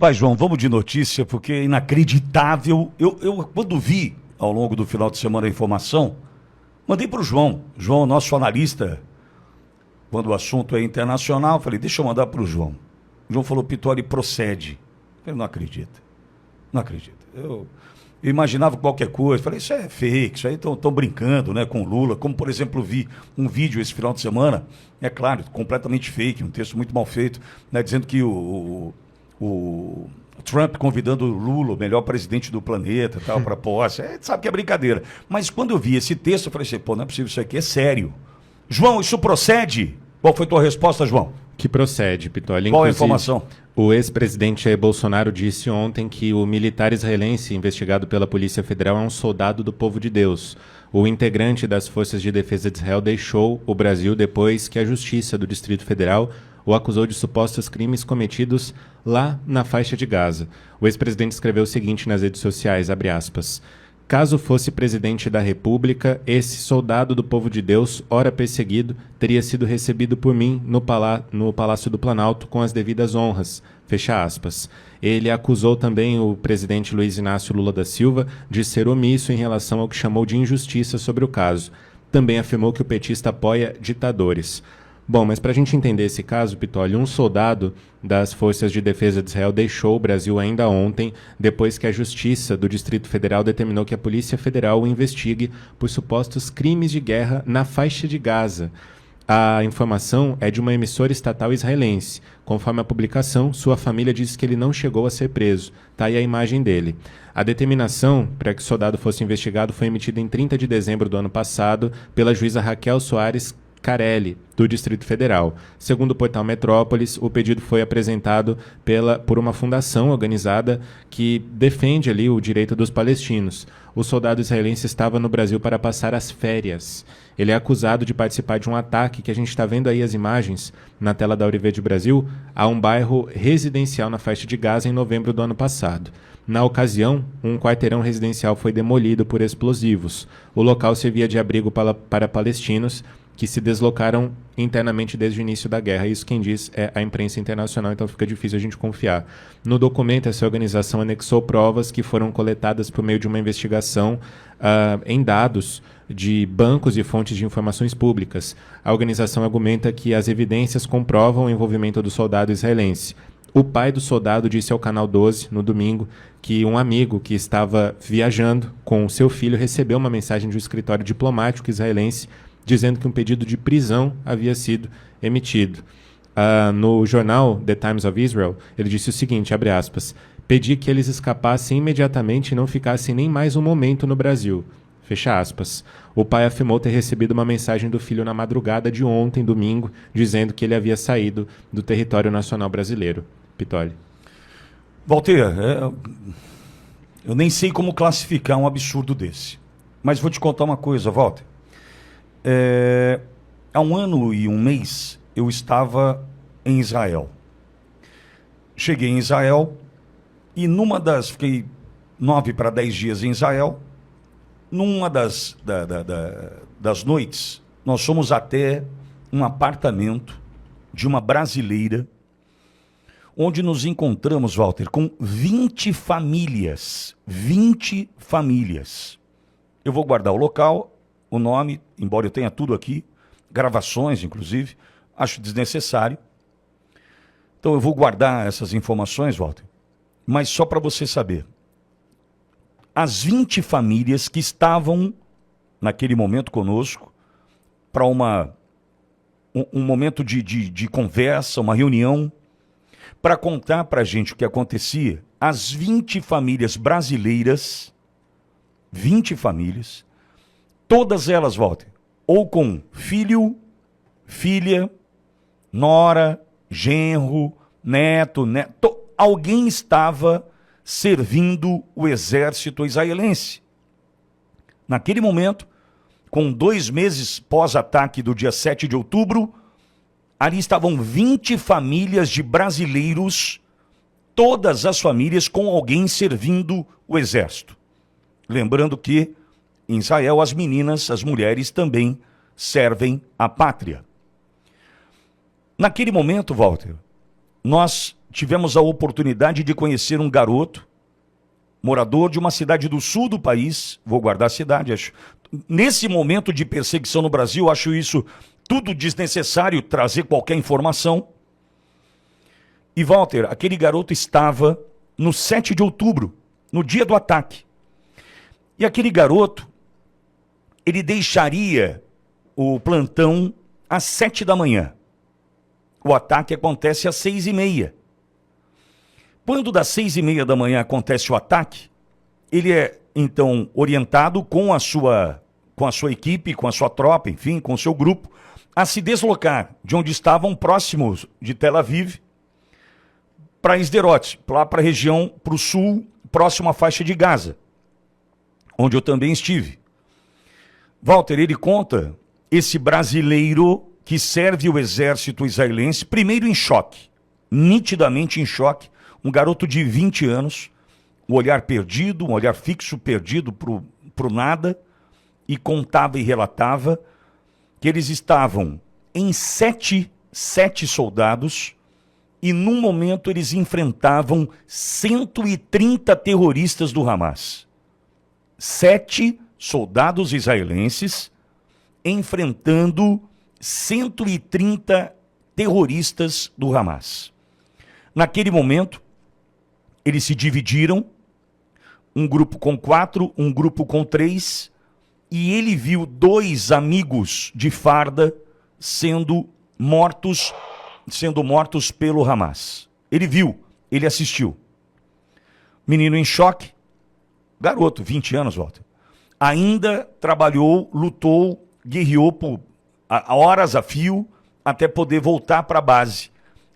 Vai, João, vamos de notícia, porque é inacreditável. Eu quando vi, ao longo do final de semana, a informação, mandei para o João. João, nosso analista, quando o assunto é internacional, falei, deixa eu mandar para o João. O João falou, Pitori, procede. Eu não acredito. Não acredito. Eu imaginava qualquer coisa. Falei, isso é fake, isso aí estão brincando, né, com o Lula. Como, por exemplo, vi um vídeo esse final de semana, é claro, completamente fake, um texto muito mal feito, né, dizendo que o Trump convidando o Lula, o melhor presidente do planeta, tal, para posse. A gente sabe que é brincadeira. Mas quando eu vi esse texto, eu falei assim, pô, não é possível, isso aqui é sério. João, isso procede? Qual foi a tua resposta, João? Que procede, Pitori. Qual a informação? O ex-presidente Jair Bolsonaro disse ontem que o militar israelense investigado pela Polícia Federal é um soldado do povo de Deus. O integrante das Forças de Defesa de Israel deixou o Brasil depois que a Justiça do Distrito Federal o acusou de supostos crimes cometidos lá na faixa de Gaza. O ex-presidente escreveu o seguinte nas redes sociais, abre aspas, caso fosse presidente da República, esse soldado do povo de Deus, ora perseguido, teria sido recebido por mim no Palácio do Planalto com as devidas honras. Fecha aspas. Ele acusou também o presidente Luiz Inácio Lula da Silva de ser omisso em relação ao que chamou de injustiça sobre o caso. Também afirmou que o petista apoia ditadores. Bom, mas para a gente entender esse caso, Pitori, um soldado das Forças de Defesa de Israel deixou o Brasil ainda ontem, depois que a Justiça do Distrito Federal determinou que a Polícia Federal o investigue por supostos crimes de guerra na faixa de Gaza. A informação é de uma emissora estatal israelense. Conforme a publicação, sua família disse que ele não chegou a ser preso. Está aí a imagem dele. A determinação para que o soldado fosse investigado foi emitida em 30 de dezembro do ano passado pela juíza Raquel Soares Carelli, do Distrito Federal. Segundo o portal Metrópolis, o pedido foi apresentado por uma fundação organizada que defende ali o direito dos palestinos. O soldado israelense estava no Brasil para passar as férias. Ele é acusado de participar de um ataque que a gente está vendo aí as imagens na tela da Auriverde Brasil a um bairro residencial na faixa de Gaza em novembro do ano passado. Na ocasião, um quarteirão residencial foi demolido por explosivos. O local servia de abrigo para palestinos que se deslocaram internamente desde o início da guerra. Isso quem diz é a imprensa internacional, então fica difícil a gente confiar. No documento, essa organização anexou provas que foram coletadas por meio de uma investigação em dados de bancos e fontes de informações públicas. A organização argumenta que as evidências comprovam o envolvimento do soldado israelense. O pai do soldado disse ao Canal 12, no domingo, que um amigo que estava viajando com o seu filho recebeu uma mensagem de um escritório diplomático israelense dizendo que um pedido de prisão havia sido emitido. No jornal The Times of Israel, ele disse o seguinte, abre aspas, pedi que eles escapassem imediatamente e não ficassem nem mais um momento no Brasil. Fecha aspas. O pai afirmou ter recebido uma mensagem do filho na madrugada de ontem, domingo, dizendo que ele havia saído do território nacional brasileiro. Pitori. Walter, eu nem sei como classificar um absurdo desse. Mas vou te contar uma coisa, Walter. Há 1 ano e 1 mês eu estava em Israel. Cheguei em Israel e fiquei 9 para 10 dias em Israel. Numa das noites, nós fomos até um apartamento de uma brasileira, onde nos encontramos, Walter, com 20 famílias. 20 famílias. Eu vou guardar o local, o nome, embora eu tenha tudo aqui, gravações, inclusive, acho desnecessário. Então eu vou guardar essas informações, Walter, mas só para você saber. As 20 famílias que estavam naquele momento conosco, para um momento de conversa, uma reunião, para contar para a gente o que acontecia, as 20 famílias brasileiras, 20 famílias, todas elas, Walter, ou com filho, filha, nora, genro, neto, alguém estava servindo o exército israelense. Naquele momento, com 2 meses pós-ataque do dia 7 de outubro, ali estavam 20 famílias de brasileiros, todas as famílias com alguém servindo o exército. Lembrando que em Israel as meninas, as mulheres também servem a pátria. Naquele momento, Walter, nós tivemos a oportunidade de conhecer um garoto, morador de uma cidade do sul do país, vou guardar a cidade, acho. Nesse momento de perseguição no Brasil, acho isso tudo desnecessário trazer qualquer informação. E Walter, aquele garoto estava no 7 de outubro, no dia do ataque. E aquele garoto, ele deixaria o plantão às 7 da manhã. O ataque acontece às 6h30. Quando das 6h30 da manhã acontece o ataque, ele é então orientado com a sua equipe, com a sua tropa, enfim, com o seu grupo, a se deslocar de onde estavam próximos de Tel Aviv para Sderot, lá para a região, para o sul, próximo à faixa de Gaza, onde eu também estive. Walter, ele conta esse brasileiro que serve o exército israelense, primeiro em choque, nitidamente em choque, um garoto de 20 anos, o olhar perdido, um olhar fixo, perdido pro nada, e contava e relatava que eles estavam em sete soldados, e num momento eles enfrentavam 130 terroristas do Hamas. 7 soldados israelenses enfrentando 130 terroristas do Hamas. Naquele momento, eles se dividiram, um grupo com 4, um grupo com 3, e ele viu 2 amigos de farda sendo mortos pelo Hamas. Ele viu, ele assistiu. Menino em choque, garoto, 20 anos, Walter. Ainda trabalhou, lutou, guerreou por horas a fio até poder voltar para a base,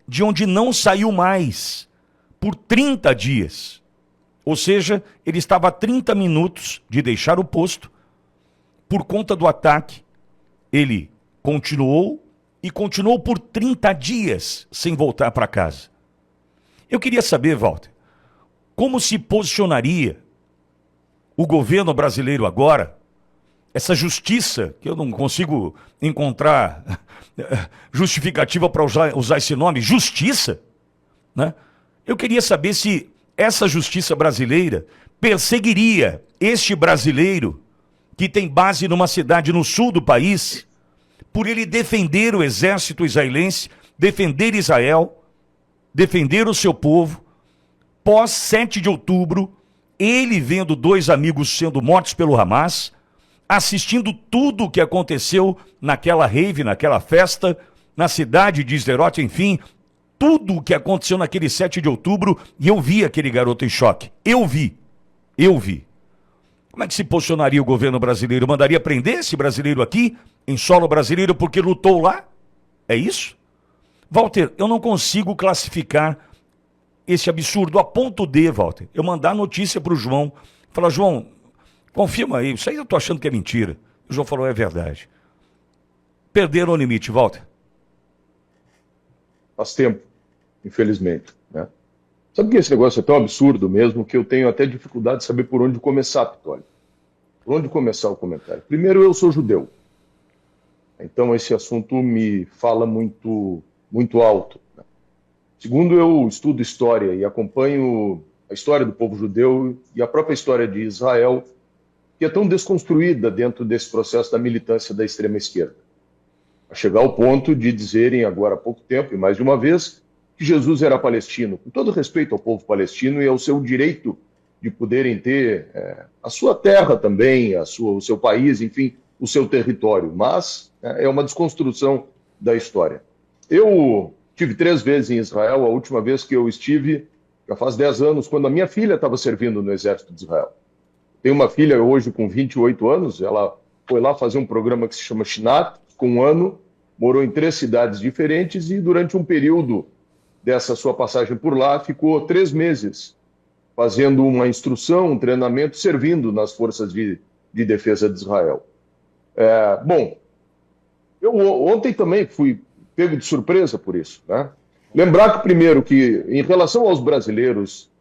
de onde não saiu mais por 30 dias. Ou seja, ele estava a 30 minutos de deixar o posto. Por conta do ataque, ele continuou por 30 dias sem voltar para casa. Eu queria saber, Walter, como se posicionaria o governo brasileiro agora, essa justiça, que eu não consigo encontrar justificativa para usar esse nome, justiça, né? Eu queria saber se essa justiça brasileira perseguiria este brasileiro que tem base numa cidade no sul do país, por ele defender o exército israelense, defender Israel, defender o seu povo. Pós 7 de outubro, ele vendo 2 amigos sendo mortos pelo Hamas, assistindo tudo o que aconteceu naquela rave, naquela festa, na cidade de Sderot, enfim, tudo o que aconteceu naquele 7 de outubro, e eu vi aquele garoto em choque. Eu vi. Como é que se posicionaria o governo brasileiro? Mandaria prender esse brasileiro aqui, em solo brasileiro, porque lutou lá? É isso? Walter, eu não consigo classificar esse absurdo a ponto de, Walter, eu mandar notícia para o João, falar, João, confirma aí, isso aí eu tô achando que é mentira. O João falou, é verdade. Perderam o limite, Walter. Faz tempo, infelizmente, né? Sabe que esse negócio é tão absurdo mesmo que eu tenho até dificuldade de saber por onde começar, Pitoli. Por onde começar o comentário? Primeiro, eu sou judeu. Então, esse assunto me fala muito alto, né? Segundo, eu estudo história e acompanho a história do povo judeu e a própria história de Israel, que é tão desconstruída dentro desse processo da militância da extrema-esquerda. A chegar ao ponto de dizerem agora há pouco tempo, e mais de uma vez, que Jesus era palestino, com todo respeito ao povo palestino e ao seu direito de poderem ter a sua terra também, o seu país, enfim, o seu território. Mas é uma desconstrução da história. Eu estive 3 vezes em Israel, a última vez que eu estive, já faz 10 anos, quando a minha filha estava servindo no Exército de Israel. Tenho uma filha hoje com 28 anos, ela foi lá fazer um programa que se chama Shinat, com 1 ano, morou em 3 cidades diferentes e durante um período dessa sua passagem por lá, ficou 3 meses fazendo uma instrução, um treinamento, servindo nas forças de defesa de Israel. Bom, eu ontem também fui pego de surpresa por isso, né? Lembrar que, primeiro, que em relação aos brasileiros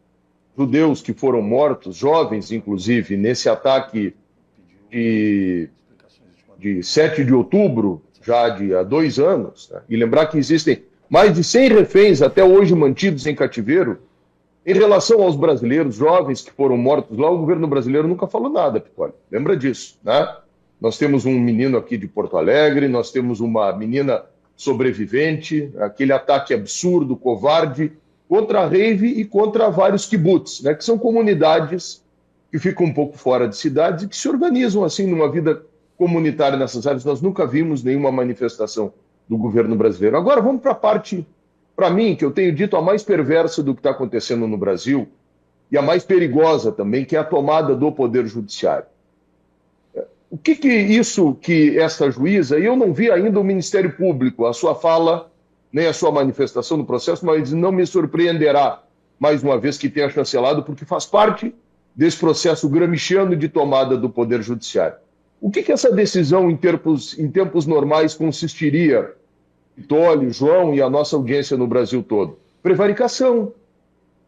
judeus que foram mortos, jovens, inclusive, nesse ataque de 7 de outubro, já há 2 anos, né? E lembrar que existem mais de 100 reféns até hoje mantidos em cativeiro. Em relação aos brasileiros jovens que foram mortos lá, o governo brasileiro nunca falou nada, Picoli. Lembra disso, né? Nós temos um menino aqui de Porto Alegre, nós temos uma menina sobrevivente, aquele ataque absurdo, covarde, contra a rave e contra vários kibbutz, né? Que são comunidades que ficam um pouco fora de cidades e que se organizam assim numa vida comunitária nessas áreas. Nós nunca vimos nenhuma manifestação do governo brasileiro. Agora vamos para a parte, para mim, que eu tenho dito a mais perversa do que está acontecendo no Brasil e a mais perigosa também, que é a tomada do Poder Judiciário. O que essa juíza, e eu não vi ainda o Ministério Público, a sua fala, nem a sua manifestação no processo, mas não me surpreenderá, mais uma vez, que tenha chancelado, porque faz parte desse processo gramsciano de tomada do Poder Judiciário. O que essa decisão em tempos normais consistiria, Vitório, João e a nossa audiência no Brasil todo? Prevaricação,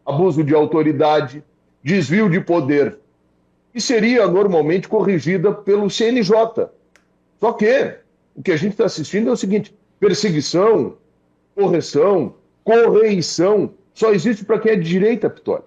abuso de autoridade, desvio de poder, e seria normalmente corrigida pelo CNJ. Só que o que a gente está assistindo é o seguinte: perseguição, correção, correição, só existe para quem é de direita, Pitório.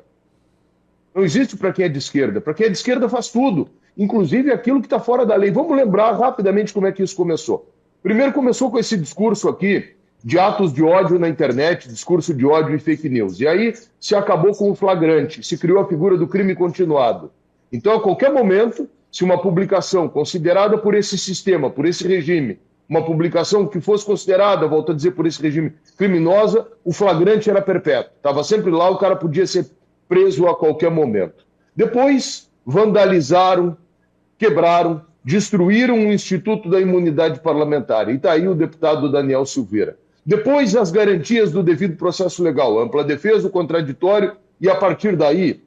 Não existe para quem é de esquerda. Para quem é de esquerda faz tudo, inclusive aquilo que está fora da lei. Vamos lembrar rapidamente como é que isso começou. Primeiro começou com esse discurso aqui de atos de ódio na internet, discurso de ódio e fake news. E aí se acabou com o flagrante, se criou a figura do crime continuado. Então, a qualquer momento, se uma publicação considerada por esse sistema, por esse regime, uma publicação que fosse considerada, volto a dizer, por esse regime criminosa, o flagrante era perpétuo. Estava sempre lá, o cara podia ser preso a qualquer momento. Depois, vandalizaram, quebraram, destruíram o Instituto da Imunidade Parlamentar. E está aí o deputado Daniel Silveira. Depois, as garantias do devido processo legal, ampla defesa, o contraditório, e a partir daí,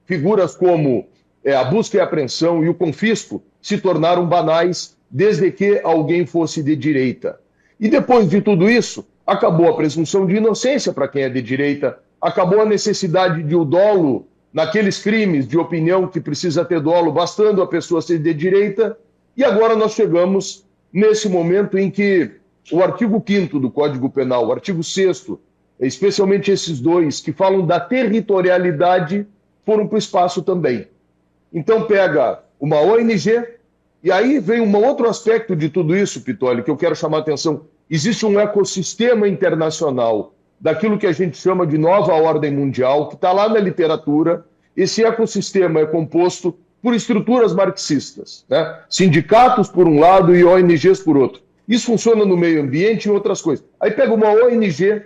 figuras como a busca e apreensão e o confisco se tornaram banais desde que alguém fosse de direita. E depois de tudo isso, acabou a presunção de inocência para quem é de direita, acabou a necessidade de o dolo naqueles crimes de opinião que precisa ter dolo, bastando a pessoa ser de direita, e agora nós chegamos nesse momento em que o artigo 5º do Código Penal, o artigo 6º, especialmente esses dois que falam da territorialidade, foram para o espaço também. Então pega uma ONG, e aí vem um outro aspecto de tudo isso, Pittoli, que eu quero chamar a atenção. Existe um ecossistema internacional daquilo que a gente chama de nova ordem mundial, que está lá na literatura. Esse ecossistema é composto por estruturas marxistas, né? Sindicatos por um lado e ONGs por outro. Isso funciona no meio ambiente e outras coisas. Aí pega uma ONG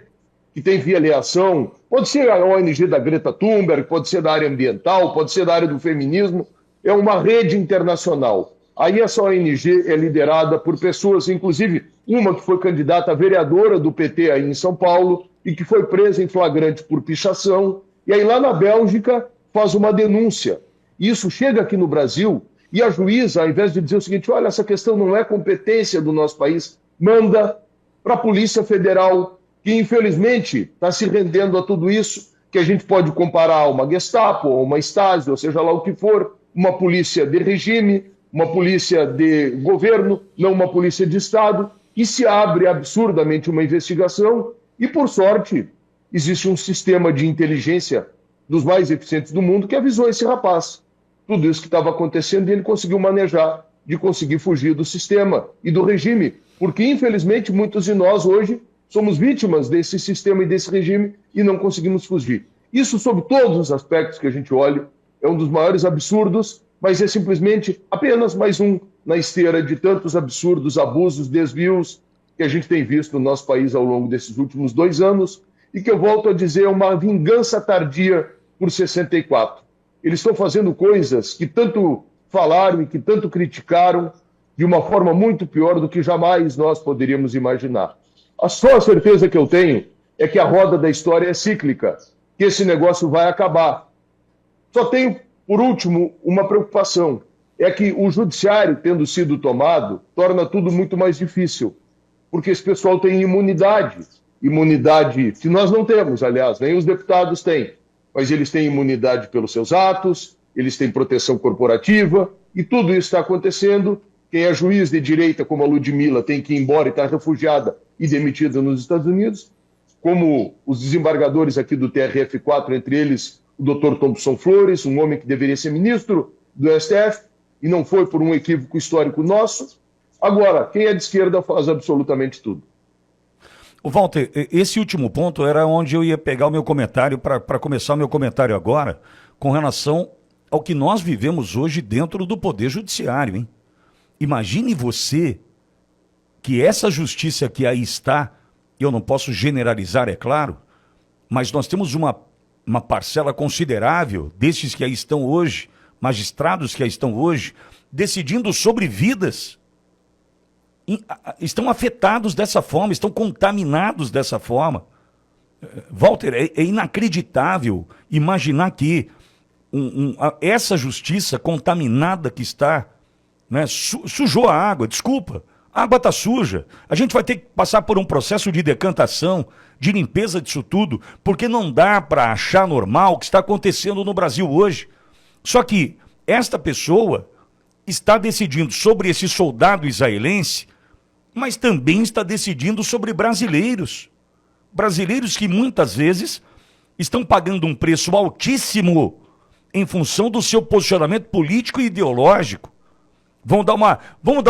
que tem filiação, pode ser a ONG da Greta Thunberg, pode ser da área ambiental, pode ser da área do feminismo, é uma rede internacional. Aí essa ONG é liderada por pessoas, inclusive uma que foi candidata a vereadora do PT aí em São Paulo e que foi presa em flagrante por pichação, e aí lá na Bélgica faz uma denúncia. Isso chega aqui no Brasil e a juíza, ao invés de dizer o seguinte: olha, essa questão não é competência do nosso país, manda para a Polícia Federal, que infelizmente está se rendendo a tudo isso, que a gente pode comparar a uma Gestapo, ou uma Stasi, ou seja lá o que for, uma polícia de regime, uma polícia de governo, não uma polícia de Estado, e se abre absurdamente uma investigação e, por sorte, existe um sistema de inteligência dos mais eficientes do mundo que avisou esse rapaz. Tudo isso que estava acontecendo e ele conseguiu manejar, de conseguir fugir do sistema e do regime, porque, infelizmente, muitos de nós hoje somos vítimas desse sistema e desse regime e não conseguimos fugir. Isso, sob todos os aspectos que a gente olha, é um dos maiores absurdos, mas é simplesmente apenas mais um na esteira de tantos absurdos, abusos, desvios que a gente tem visto no nosso país ao longo desses últimos 2 anos e que eu volto a dizer é uma vingança tardia por 64. Eles estão fazendo coisas que tanto falaram e que tanto criticaram de uma forma muito pior do que jamais nós poderíamos imaginar. Só a certeza que eu tenho é que a roda da história é cíclica, que esse negócio vai acabar. Só tenho, por último, uma preocupação. É que o judiciário, tendo sido tomado, torna tudo muito mais difícil. Porque esse pessoal tem imunidade. Imunidade que nós não temos, aliás, nem os deputados têm. Mas eles têm imunidade pelos seus atos, eles têm proteção corporativa, e tudo isso está acontecendo Quem é juiz de direita, como a Ludmilla, tem que ir embora e está refugiada e demitida nos Estados Unidos, como os desembargadores aqui do TRF4, entre eles o Dr. Thompson Flores, um homem que deveria ser ministro do STF, e não foi por um equívoco histórico nosso. Agora, quem é de esquerda faz absolutamente tudo. O Walter, esse último ponto era onde eu ia pegar o meu comentário, para começar o meu comentário agora, com relação ao que nós vivemos hoje dentro do Poder Judiciário, hein? Imagine você que essa justiça que aí está, eu não posso generalizar, é claro, mas nós temos uma parcela considerável desses que aí estão hoje, magistrados que aí estão hoje, decidindo sobre vidas, estão afetados dessa forma, estão contaminados dessa forma. Walter, é inacreditável imaginar que essa justiça contaminada que está, né, sujou a água, desculpa, a água está suja. A gente vai ter que passar por um processo de decantação, de limpeza disso tudo, porque não dá para achar normal o que está acontecendo no Brasil hoje. Só que esta pessoa está decidindo sobre esse soldado israelense, mas também está decidindo sobre brasileiros. Brasileiros que muitas vezes estão pagando um preço altíssimo em função do seu posicionamento político e ideológico. Vamos dar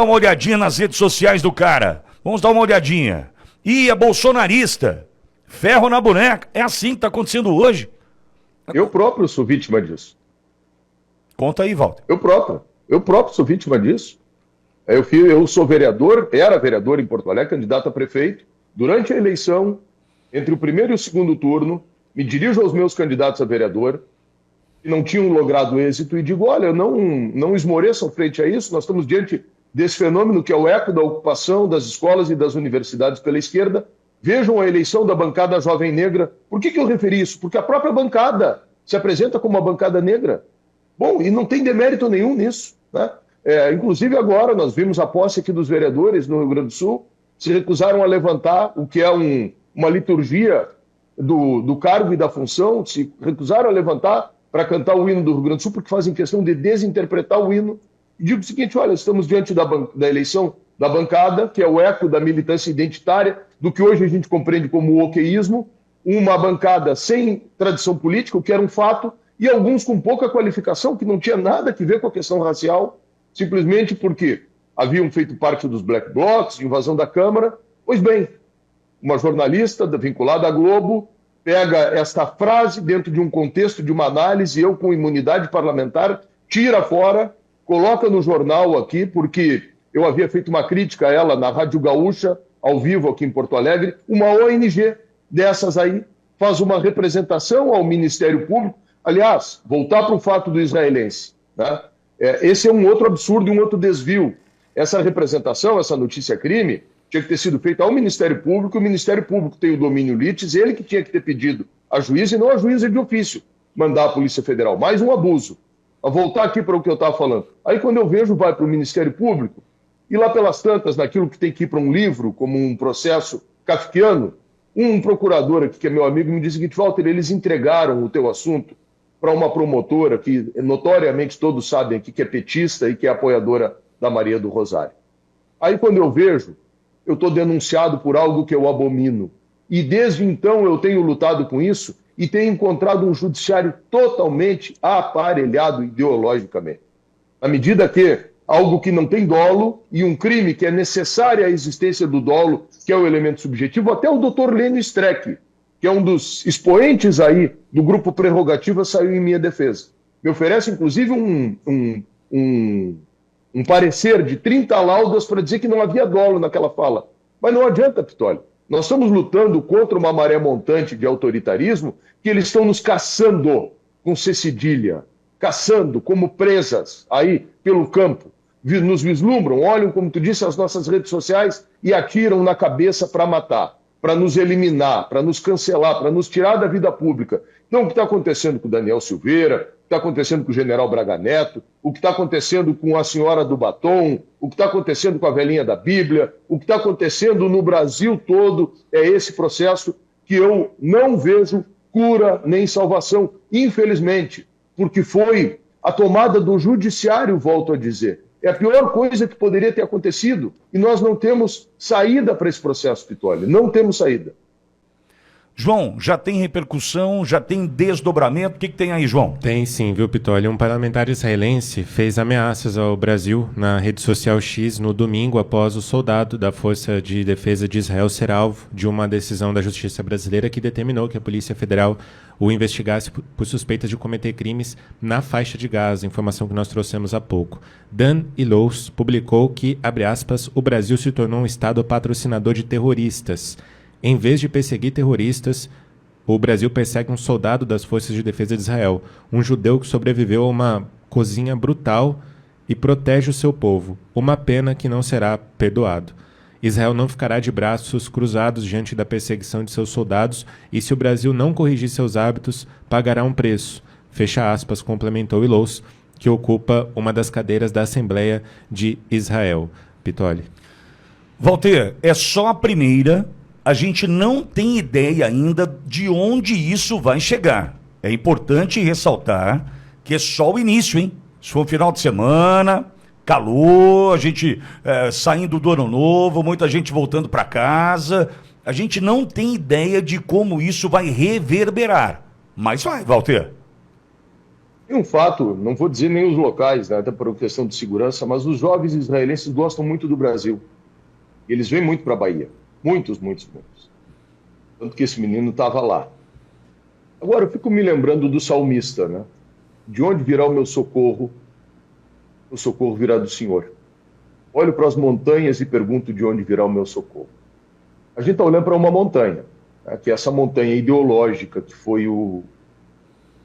uma olhadinha nas redes sociais do cara. Vamos dar uma olhadinha. Ih, é bolsonarista. Ferro na boneca. É assim que está acontecendo hoje. Eu próprio sou vítima disso. Conta aí, Walter. Eu próprio sou vítima disso. Eu sou vereador, era vereador em Porto Alegre, candidato a prefeito. Durante a eleição, entre o primeiro e o segundo turno, me dirijo aos meus candidatos a vereador, que não tinham logrado êxito, e digo, olha, não esmoreçam frente a isso, nós estamos diante desse fenômeno que é o eco da ocupação das escolas e das universidades pela esquerda. Vejam a eleição da bancada Jovem Negra. Por que eu referi isso? Porque a própria bancada se apresenta como uma bancada negra. Bom, e não tem demérito nenhum nisso, né? Inclusive agora nós vimos a posse aqui dos vereadores no Rio Grande do Sul, se recusaram a levantar o que é uma liturgia do cargo e da função, se recusaram a levantar para cantar o hino do Rio Grande do Sul, porque fazem questão de desinterpretar o hino. E digo o seguinte, olha, estamos diante da eleição da bancada, que é o eco da militância identitária, do que hoje a gente compreende como o oqueísmo, uma bancada sem tradição política, o que era um fato, e alguns com pouca qualificação, que não tinha nada a ver com a questão racial, simplesmente porque haviam feito parte dos black blocs, de invasão da Câmara. Pois bem, uma jornalista vinculada à Globo pega esta frase dentro de um contexto de uma análise, eu com imunidade parlamentar, tira fora, coloca no jornal aqui, porque eu havia feito uma crítica a ela na Rádio Gaúcha, ao vivo aqui em Porto Alegre, uma ONG dessas aí faz uma representação ao Ministério Público. Aliás, voltar para o fato do israelense, né? Esse é um outro absurdo e um outro desvio. Essa representação, essa notícia-crime, tinha que ter sido feita ao Ministério Público. O Ministério Público tem o domínio litis, ele que tinha que ter pedido a juíza e não a juíza de ofício mandar a Polícia Federal. Mais um abuso. A voltar aqui para o que eu estava falando. Aí quando eu vejo, vai para o Ministério Público, e lá pelas tantas, naquilo que tem que ir para um livro, como um processo kafkiano, um procurador aqui, que é meu amigo, me diz o seguinte, Walter, eles entregaram o teu assunto para uma promotora que notoriamente todos sabem aqui que é petista e que é apoiadora da Maria do Rosário. Aí quando eu vejo, eu estou denunciado por algo que eu abomino. E desde então eu tenho lutado com isso e tenho encontrado um judiciário totalmente aparelhado ideologicamente. À medida que algo que não tem dolo e um crime que é necessária a existência do dolo, que é o elemento subjetivo, até o Dr. Lênio Streck, que é um dos expoentes aí do grupo Prerrogativa, saiu em minha defesa. Me oferece, inclusive, um parecer de 30 laudas para dizer que não havia dolo naquela fala. Mas não adianta, Pitolio. Nós estamos lutando contra uma maré montante de autoritarismo que eles estão nos caçando com cedilha, caçando como presas aí pelo campo. Nos vislumbram, olham, como tu disse, as nossas redes sociais e atiram na cabeça para matar, para nos eliminar, para nos cancelar, para nos tirar da vida pública. Então, o que está acontecendo com o Daniel Silveira, o que está acontecendo com o general Braga Neto, o que está acontecendo com a senhora do batom, o que está acontecendo com a velhinha da Bíblia, o que está acontecendo no Brasil todo, é esse processo que eu não vejo cura nem salvação, infelizmente, porque foi a tomada do judiciário, volto a dizer. É a pior coisa que poderia ter acontecido. E nós não temos saída para esse processo, Pitolli. Não temos saída. João, já tem repercussão, já tem desdobramento? O que tem aí, João? Tem sim, viu, Pitolli? Um parlamentar israelense fez ameaças ao Brasil na rede social X no domingo após o soldado da Força de Defesa de Israel ser alvo de uma decisão da Justiça brasileira que determinou que a Polícia Federal o investigasse por suspeitas de cometer crimes na faixa de Gaza, informação que nós trouxemos há pouco. Dan Ilous publicou que, abre aspas, o Brasil se tornou um Estado patrocinador de terroristas. Em vez de perseguir terroristas, o Brasil persegue um soldado das Forças de Defesa de Israel, um judeu que sobreviveu a uma cozinha brutal e protege o seu povo. Uma pena que não será perdoado. Israel não ficará de braços cruzados diante da perseguição de seus soldados e, se o Brasil não corrigir seus hábitos, pagará um preço. Fecha aspas, complementou Ilous, que ocupa uma das cadeiras da Assembleia de Israel. Pitolli. Walter, é só a primeira. A gente não tem ideia ainda de onde isso vai chegar. É importante ressaltar que é só o início, hein? Se for um final de semana, calor, a gente saindo do ano novo, muita gente voltando para casa. A gente não tem ideia de como isso vai reverberar. Mas vai, Walter. Tem um fato, não vou dizer nem os locais, né, até por questão de segurança, mas os jovens israelenses gostam muito do Brasil. Eles vêm muito para a Bahia. Muitos. Tanto que esse menino estava lá. Agora, eu fico me lembrando do salmista, né? De onde virá o meu socorro? O socorro virá do Senhor. Olho para as montanhas e pergunto de onde virá o meu socorro. A gente está olhando para uma montanha, né? Que é essa montanha ideológica que foi o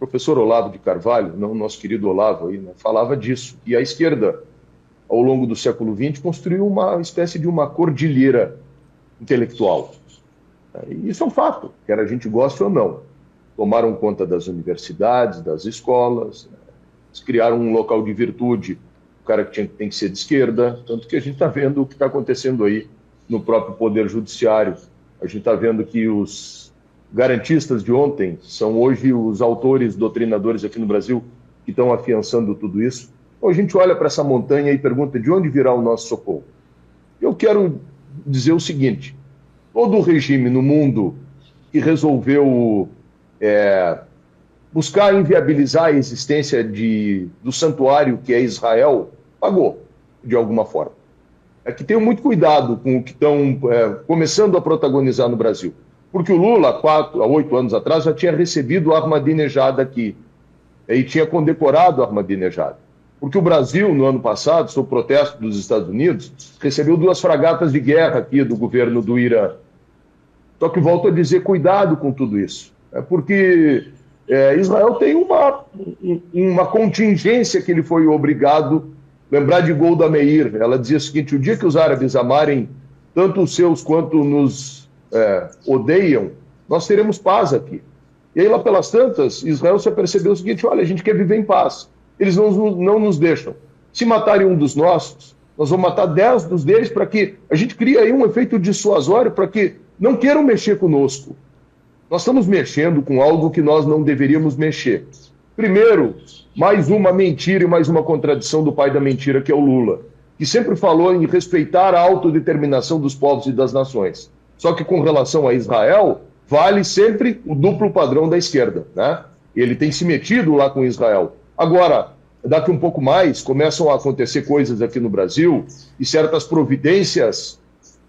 professor Olavo de Carvalho, não o nosso querido Olavo aí, né? Falava disso. E a esquerda, ao longo do século XX, construiu uma espécie de uma cordilheira intelectual. E isso é um fato, quer a gente goste ou não. Tomaram conta das universidades, das escolas, eles criaram um local de virtude, o cara que tem que ser de esquerda, tanto que a gente está vendo o que está acontecendo aí no próprio Poder Judiciário. A gente está vendo que os garantistas de ontem são hoje os autores, doutrinadores aqui no Brasil, que estão afiançando tudo isso. Então a gente olha para essa montanha e pergunta de onde virá o nosso socorro. Eu quero dizer o seguinte: todo regime no mundo que resolveu buscar inviabilizar a existência do santuário que é Israel, pagou, de alguma forma. É que tenham muito cuidado com o que estão começando a protagonizar no Brasil. Porque o Lula, há 8 anos atrás, já tinha recebido o Ahmadinejad aqui, e tinha condecorado o Ahmadinejad. Porque o Brasil, no ano passado, sob protesto dos Estados Unidos, recebeu 2 fragatas de guerra aqui do governo do Irã. Só que volto a dizer, cuidado com tudo isso. Porque Israel tem uma contingência que ele foi obrigado, lembrar de Golda Meir. Ela dizia o seguinte: o dia que os árabes amarem tanto os seus quanto nos odeiam, nós teremos paz aqui. E aí, lá pelas tantas, Israel se apercebeu o seguinte: olha, a gente quer viver em paz. Eles não nos deixam. Se matarem um dos nossos, nós vamos matar 10 dos deles, para que a gente crie aí um efeito dissuasório para que não queiram mexer conosco. Nós estamos mexendo com algo que nós não deveríamos mexer. Primeiro, mais uma mentira e mais uma contradição do pai da mentira, que é o Lula, que sempre falou em respeitar a autodeterminação dos povos e das nações. Só que com relação a Israel, vale sempre o duplo padrão da esquerda, né? Ele tem se metido lá com Israel. Agora, daqui um pouco mais, começam a acontecer coisas aqui no Brasil e certas providências,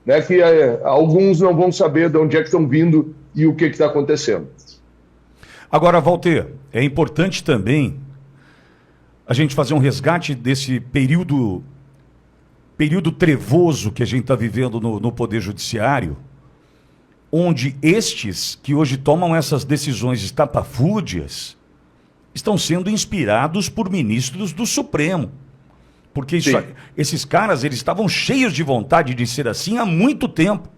né, que alguns não vão saber de onde é que estão vindo e o que está acontecendo. Agora, Walter, é importante também a gente fazer um resgate desse período trevoso que a gente está vivendo no Poder Judiciário, onde estes que hoje tomam essas decisões estapafúrdias estão sendo inspirados por ministros do Supremo. Porque esses caras, eles estavam cheios de vontade de ser assim há muito tempo.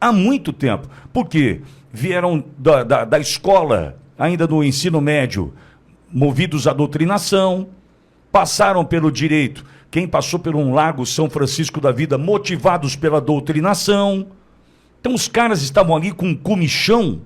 Há muito tempo. Porque vieram da escola, ainda no ensino médio, movidos à doutrinação, passaram pelo direito. Quem passou por um Largo São Francisco da vida, motivados pela doutrinação. Então os caras estavam ali com um comichão,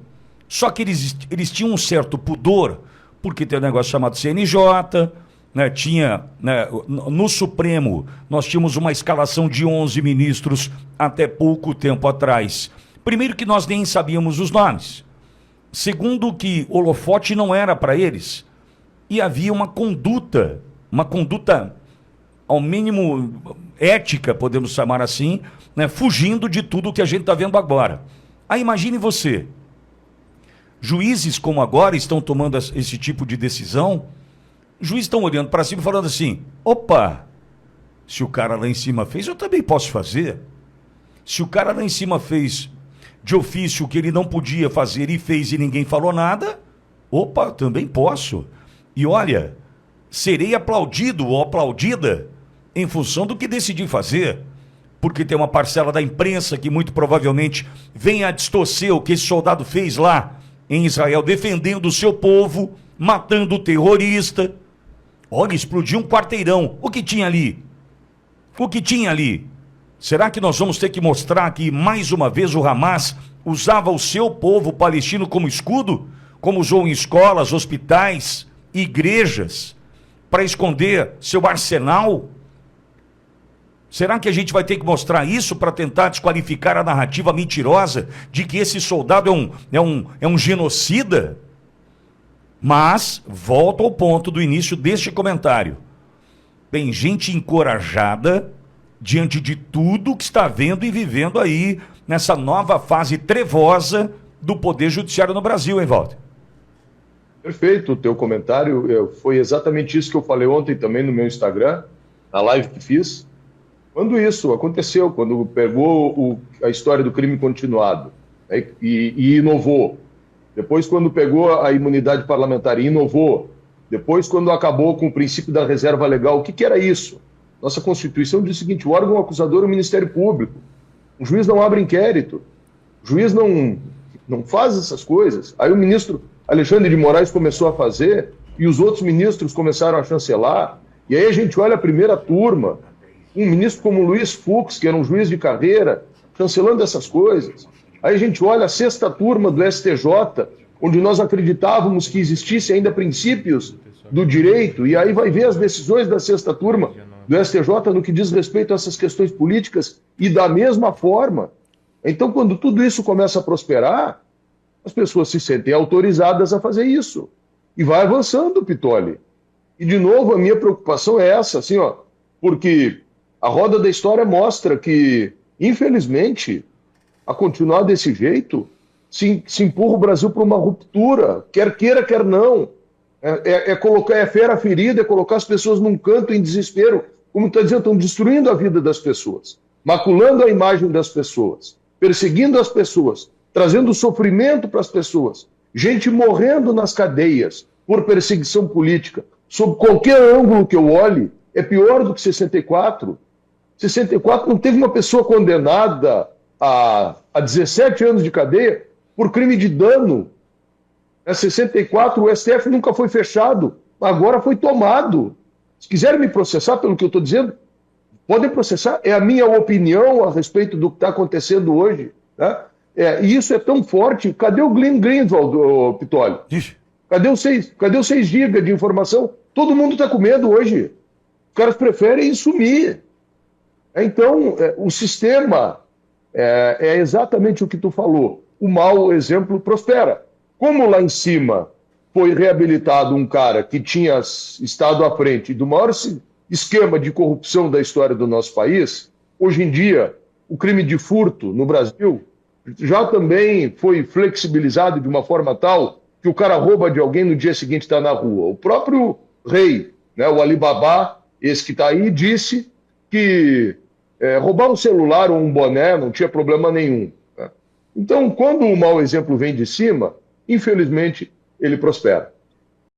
só que eles tinham um certo pudor, porque tem um negócio chamado CNJ, né, tinha, né, no Supremo, nós tínhamos uma escalação de 11 ministros até pouco tempo atrás. Primeiro que nós nem sabíamos os nomes. Segundo que holofote não era para eles. E havia uma conduta ao mínimo ética, podemos chamar assim, né, fugindo de tudo que a gente está vendo agora. Aí imagine você, juízes como agora estão tomando esse tipo de decisão, juízes estão olhando para cima e falando assim, opa, se o cara lá em cima fez, eu também posso fazer. Se o cara lá em cima fez de ofício o que ele não podia fazer e fez e ninguém falou nada, opa, também posso. E olha, serei aplaudido ou aplaudida em função do que decidi fazer, porque tem uma parcela da imprensa que muito provavelmente vem a distorcer o que esse soldado fez lá em Israel, defendendo o seu povo, matando o terrorista. Olha, explodiu um quarteirão. O que tinha ali? O que tinha ali? Será que nós vamos ter que mostrar que, mais uma vez, o Hamas usava o seu povo palestino como escudo? Como usou em escolas, hospitais, igrejas, para esconder seu arsenal? Será que a gente vai ter que mostrar isso para tentar desqualificar a narrativa mentirosa de que esse soldado é um genocida? Mas, volto ao ponto do início deste comentário. Tem gente encorajada diante de tudo que está vendo e vivendo aí nessa nova fase trevosa do Poder Judiciário no Brasil, hein, Walter? Perfeito, o teu comentário foi exatamente isso que eu falei ontem também no meu Instagram, na live que fiz. Quando isso aconteceu, quando pegou a história do crime continuado, né, e inovou, depois quando pegou a imunidade parlamentar e inovou, depois quando acabou com o princípio da reserva legal, o que era isso? Nossa Constituição diz o seguinte, o órgão acusador é o Ministério Público, o juiz não abre inquérito, o juiz não faz essas coisas. Aí o ministro Alexandre de Moraes começou a fazer e os outros ministros começaram a chancelar, e aí a gente olha a primeira turma, um ministro como Luiz Fux, que era um juiz de carreira, chancelando essas coisas. Aí a gente olha a sexta turma do STJ, onde nós acreditávamos que existissem ainda princípios do direito, e aí vai ver as decisões da sexta turma do STJ no que diz respeito a essas questões políticas, e da mesma forma. Então, quando tudo isso começa a prosperar, as pessoas se sentem autorizadas a fazer isso. E vai avançando, Pitoli. E, de novo, a minha preocupação é essa, assim, ó, porque a roda da história mostra que, infelizmente, a continuar desse jeito, se empurra o Brasil para uma ruptura, quer queira, quer não. É fera ferida, é colocar as pessoas num canto em desespero. Como está dizendo, estão destruindo a vida das pessoas, maculando a imagem das pessoas, perseguindo as pessoas, trazendo sofrimento para as pessoas, gente morrendo nas cadeias por perseguição política, sob qualquer ângulo que eu olhe, é pior do que 64. 64 não teve uma pessoa condenada a 17 anos de cadeia por crime de dano. 64 o STF nunca foi fechado, agora foi tomado. Se quiserem me processar pelo que eu estou dizendo, podem processar. É a minha opinião a respeito do que está acontecendo hoje. Né? E isso é tão forte. Cadê o Glenn Greenwald, Pitoli? Cadê os 6 GB de informação? Todo mundo está com medo hoje. Os caras preferem sumir. Então, o sistema é exatamente o que tu falou. O mau exemplo prospera. Como lá em cima foi reabilitado um cara que tinha estado à frente do maior esquema de corrupção da história do nosso país, hoje em dia, o crime de furto no Brasil já também foi flexibilizado de uma forma tal que o cara rouba de alguém no dia seguinte está na rua. O próprio rei, né, o Alibaba, esse que está aí, disse que roubar um celular ou um boné não tinha problema nenhum. Né? Então, quando o mau exemplo vem de cima, infelizmente, ele prospera.